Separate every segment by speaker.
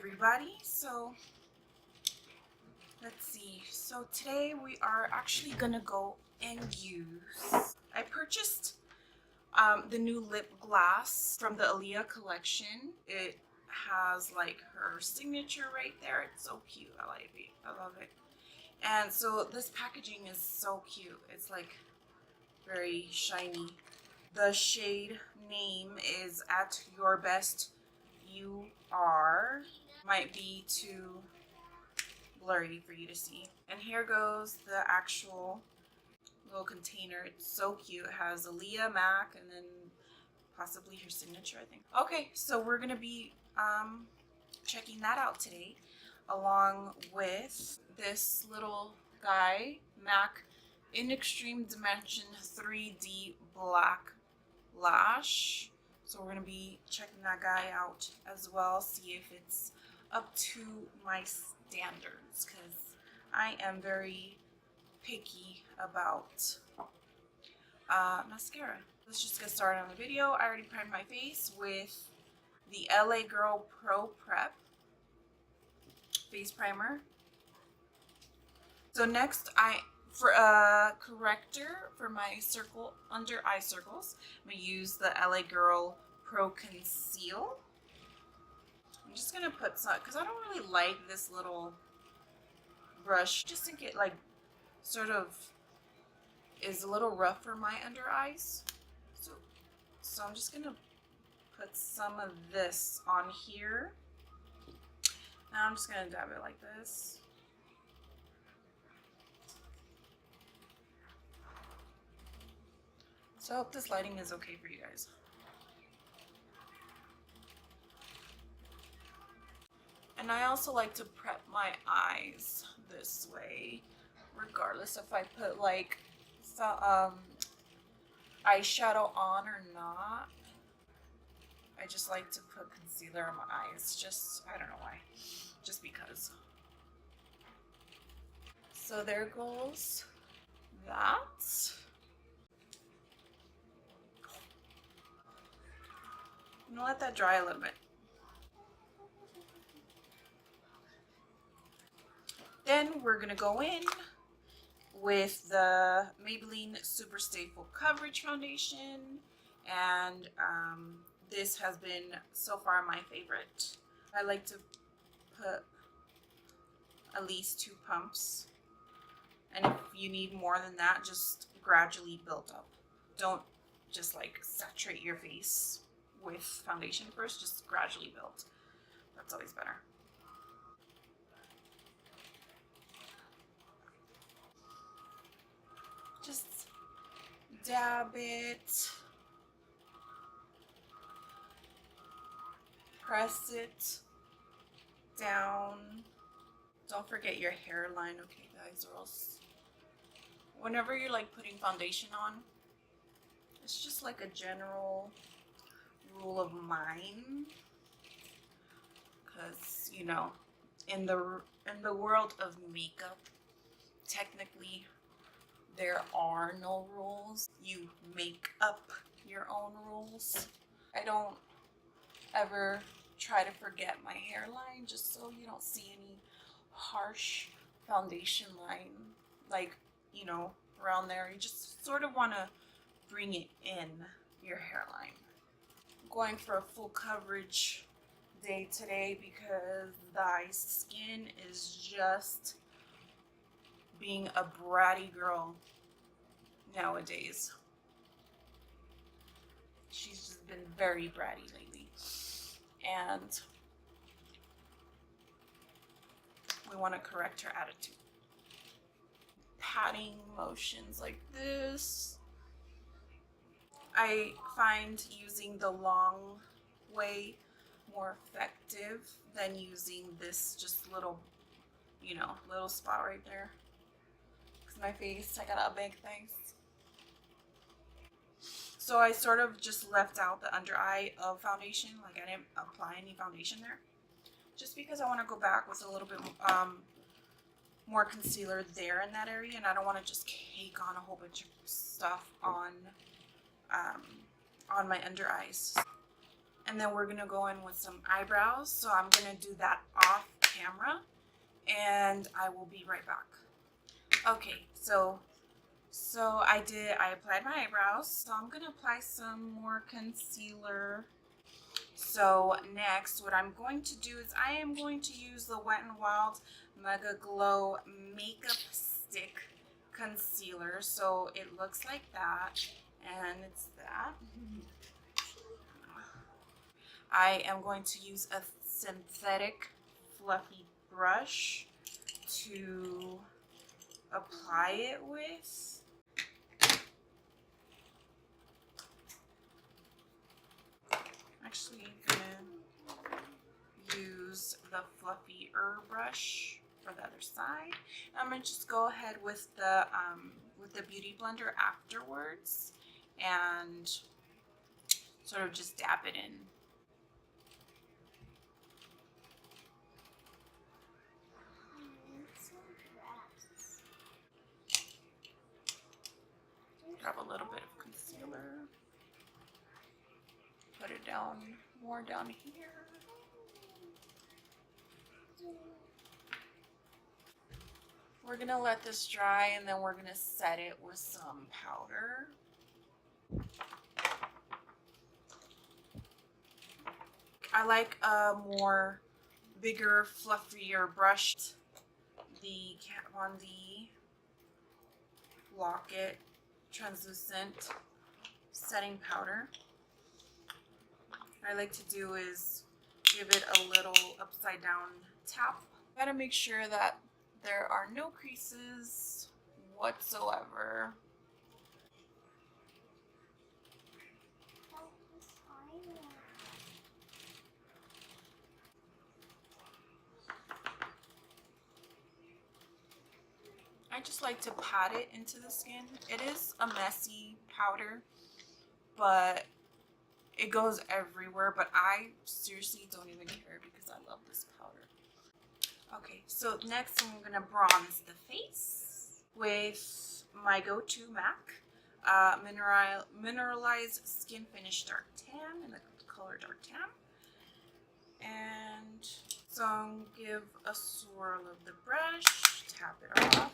Speaker 1: everybody. So let's see. So today we are actually gonna go and use. I purchased the new lip gloss from the Aaliyah collection. It has like her signature right there. It's so cute. I like it. I love it. And so this packaging is so cute. It's like very shiny. The shade name is At Your Best You Are. Might be too blurry for you to see. And here goes the actual little container. It's so cute. It has Aaliyah Mac and then possibly her signature, I think. Okay, so we're gonna be checking that out today, along with this little guy, Mac in Extreme Dimension 3D Black Lash. So we're gonna be checking that guy out as well, see if it's up to my standards, because I am very picky about mascara. Let's just get started on the video. I already primed my face with the LA Girl Pro Prep face primer. So next, for a corrector for my under eye circles, I'm gonna use the LA Girl Pro Conceal. I'm just gonna put some, because I don't really like this little brush. Just think it like sort of is a little rough for my under eyes. So I'm just gonna put some of this on here. Now I'm just gonna dab it like this. So I hope this lighting is okay for you guys. And I also like to prep my eyes this way, regardless if I put like eyeshadow on or not. I just like to put concealer on my eyes. Just, I don't know why, just because. So there goes that. I'm gonna let that dry a little bit. Then we're gonna go in with the Maybelline Super Stay Full Coverage Foundation, and this has been so far my favorite. I like to put at least 2 pumps, and if you need more than that, just gradually build up. Don't just like saturate your face with foundation first, just gradually build. That's always better. Just dab it, press it down. Don't forget your hairline, okay guys, or else whenever you're like putting foundation on, it's just like a general rule of mine, because you know, in the world of makeup, technically there are no rules. You make up your own rules. I don't ever try to forget my hairline, just so you don't see any harsh foundation line, like, you know, around there. You just sort of want to bring it in your hairline. I'm going for a full coverage day today because the skin is just being a bratty girl nowadays. She's just been very bratty lately, and we want to correct her attitude. Patting motions like this. I find using the long way more effective than using this just little, you know, little spot right there. Because my face, I got a big face. So I sort of just left out the under eye of foundation, like I didn't apply any foundation there. Just because I want to go back with a little bit more concealer there in that area, and I don't want to just cake on a whole bunch of stuff on my under eyes. And then we're gonna go in with some eyebrows. So I'm gonna do that off camera and I will be right back. Okay, so I applied my eyebrows. So I'm gonna apply some more concealer. So next, what I'm going to do is I am going to use the Wet n Wild Mega Glow Makeup Stick Concealer. So it looks like that, and it's that. I am going to use a synthetic fluffy brush to apply it with. Actually, I'm gonna use the fluffier brush for the other side. I'm gonna just go ahead with the beauty blender afterwards and sort of just dab it in. Grab a little bit of concealer. Put it down, more down here. We're gonna let this dry and then we're gonna set it with some powder. I like a more bigger, fluffier brush. The Kat Von D Lock-It translucent setting powder. What I like to do is give it a little upside down tap. Gotta make sure that there are no creases whatsoever. I just like to pat it into the skin. It is a messy powder, but it goes everywhere, but I seriously don't even care because I love this powder. Okay, so next I'm gonna bronze the face with my go-to MAC Mineralized Skin Finish Dark Tan in the color Dark Tan. And so I'll give a swirl of the brush, tap it off,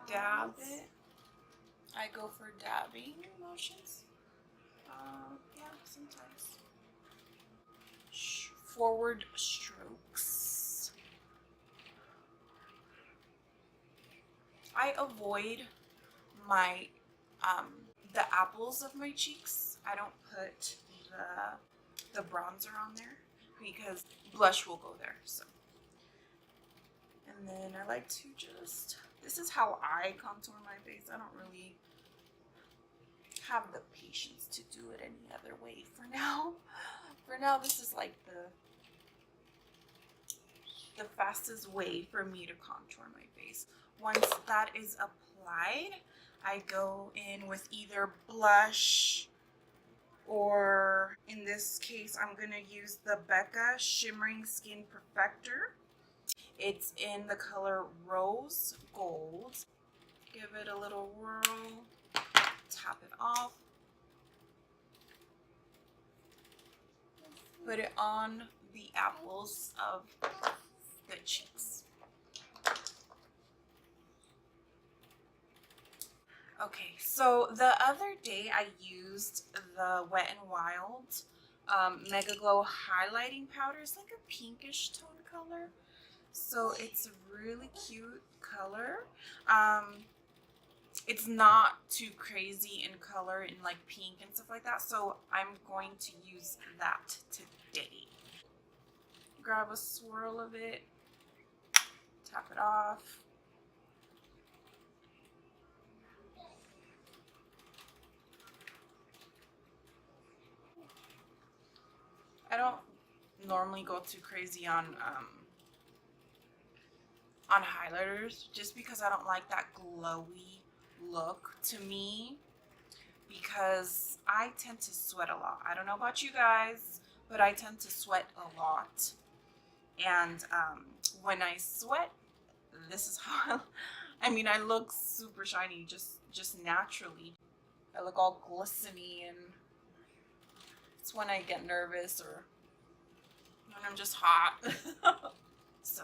Speaker 1: dab it. I go for dabbing motions. Yeah, sometimes. Forward strokes. I avoid my the apples of my cheeks. I don't put the bronzer on there because blush will go there. So, and then I like to just. This is how I contour my face. I don't really have the patience to do it any other way for now. For now, this is like the fastest way for me to contour my face. Once that is applied, I go in with either blush or in this case, I'm gonna use the Becca Shimmering Skin Perfector. It's in the color Rose Gold. Give it a little whirl, tap it off. Put it on the apples of the cheeks. Okay, so the other day I used the Wet n Wild Mega Glow highlighting powder. It's like a pinkish tone color. So it's a really cute color. It's not too crazy in color in like pink and stuff like that. So I'm going to use that today. Grab a swirl of it, tap it off. I don't normally go too crazy on highlighters just because I don't like that glowy look to me, because I tend to sweat a lot. I don't know about you guys, but I tend to sweat a lot, and when I sweat, this is how I look super shiny just naturally. I look all glistening, and it's when I get nervous or when I'm just hot. So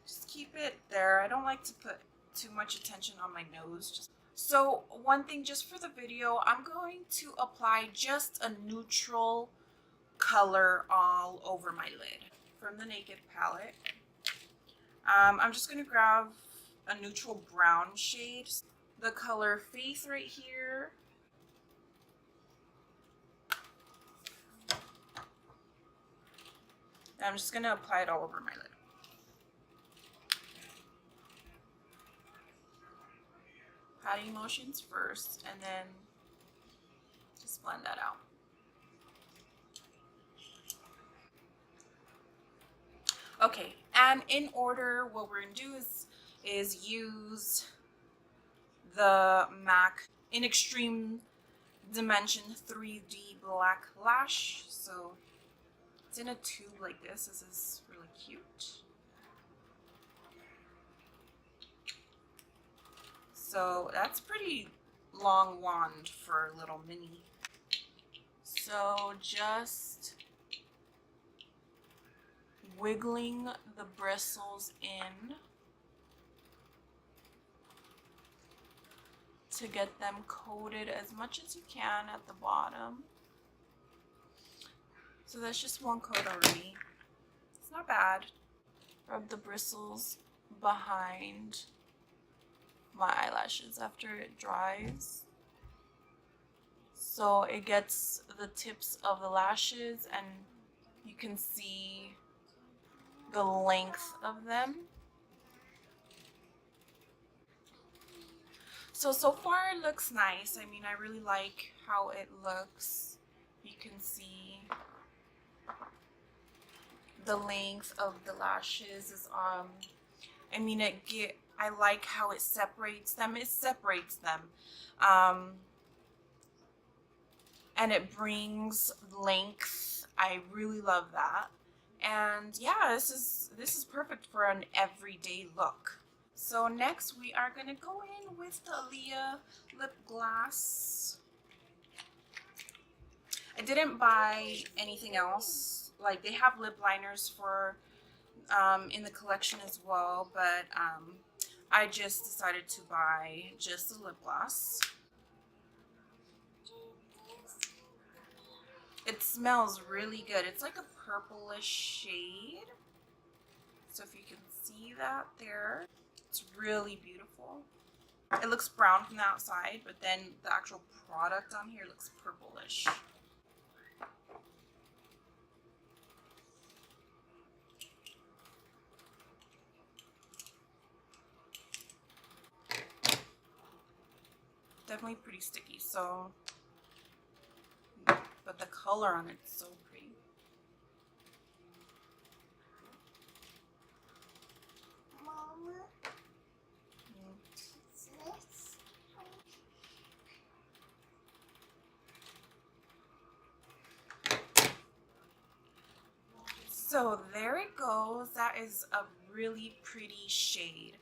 Speaker 1: just keep it there. I don't like to put too much attention on my nose. So one thing just for the video, I'm going to apply just a neutral color all over my lid from the Naked palette. I'm just going to grab a neutral brown shade, the color Faith right here. And I'm just going to apply it all over my lid. Patting motions first, and then just blend that out. Okay, and in order, what we're going to do is use the MAC in Extreme Dimension 3D Black Lash. So it's in a tube like this. This is really cute. So that's pretty long wand for a little mini. So just wiggling the bristles in to get them coated as much as you can at the bottom. So that's just one coat already. It's not bad. Rub the bristles behind my eyelashes after it dries, so it gets the tips of the lashes and you can see the length of them. So far it looks nice. I mean, I really like how it looks. You can see the length of the lashes is I mean, I like how it separates them. It separates them. And it brings length. I really love that. And yeah, this is perfect for an everyday look. So next we are gonna go in with the Aaliyah LipGlass. I didn't buy anything else. Like, they have lip liners for in the collection as well, but I just decided to buy just the lip gloss. It smells really good. It's like a purplish shade. So if you can see that there, it's really beautiful. It looks brown from the outside, but then the actual product on here looks purplish. Definitely pretty sticky, so, but the color on it's so pretty.
Speaker 2: Mama, what's this?
Speaker 1: So there it goes. That is a really pretty shade.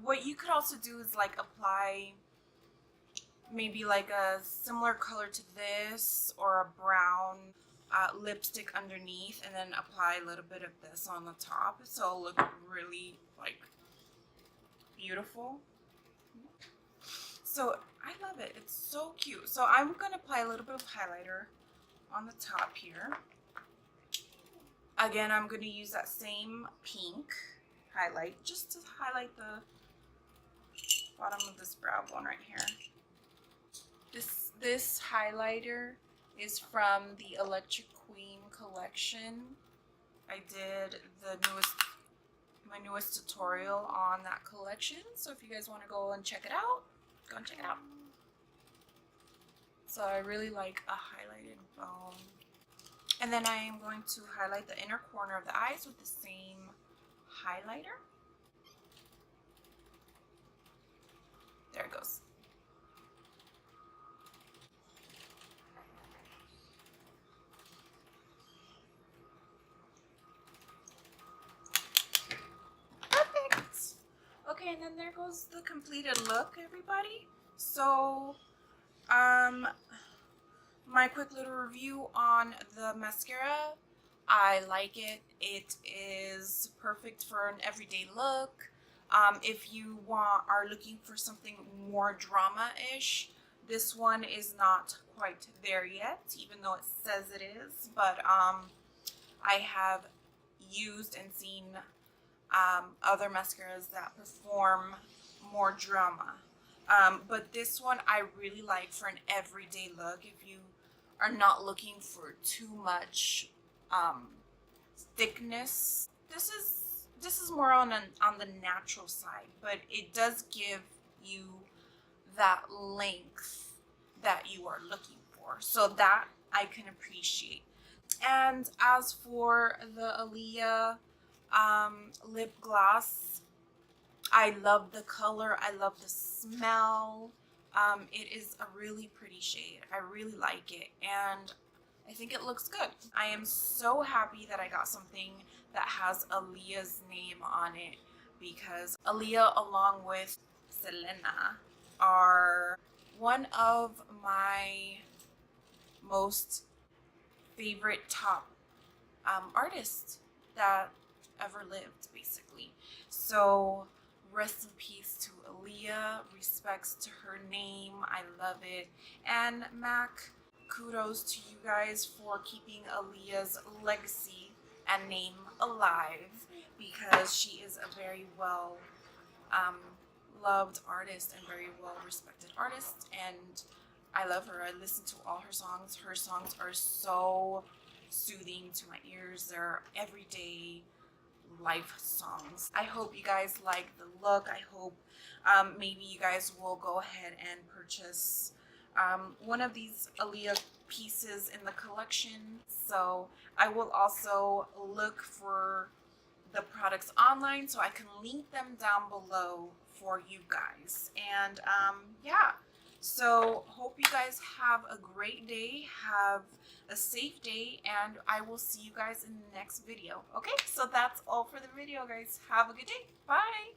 Speaker 1: What you could also do is like apply maybe like a similar color to this or a brown lipstick underneath, and then apply a little bit of this on the top, so it'll look really like beautiful. So I love it. It's so cute. So I'm gonna apply a little bit of highlighter on the top here. Again, I'm gonna use that same pink highlight just to highlight the bottom of this brow bone right here. This highlighter is from the Electric Queen collection. I did my newest tutorial on that collection, so if you guys want to go and check it out, go and check it out. So I really like a highlighted bone. And then I am going to highlight the inner corner of the eyes with the same highlighter. There it goes. Okay, and then there goes the completed look, everybody. So My quick little review on the mascara. I like it. It is perfect for an everyday look. If you are looking for something more drama-ish, this one is not quite there yet, even though it says it is. But I have used and seen other mascaras that perform more drama. But this one I really like for an everyday look. If you are not looking for too much thickness, this is more on the natural side, but it does give you that length that you are looking for. So that I can appreciate. And as for the Aaliyah lip gloss, I love the color. I love the smell. It is a really pretty shade. I really like it, and I think it looks good. I am so happy that I got something that has Aaliyah's name on it, because Aaliyah, along with Selena, are one of my most favorite top artists that ever lived, basically. So rest in peace to Aaliyah, respects to her name, I love it. And Mac, kudos to you guys for keeping Aaliyah's legacy and name alive, because she is a very well loved artist and very well respected artist, and I love her. I listen to all her songs. Her songs are so soothing to my ears. They're everyday life songs. I hope you guys like the look. I hope maybe you guys will go ahead and purchase one of these Aaliyah pieces in the collection. So I will also look for the products online so I can link them down below for you guys. And yeah, so hope you guys have a great day, have a safe day, and I will see you guys in the next video. Okay, so that's all for the video, guys. Have a good day. Bye.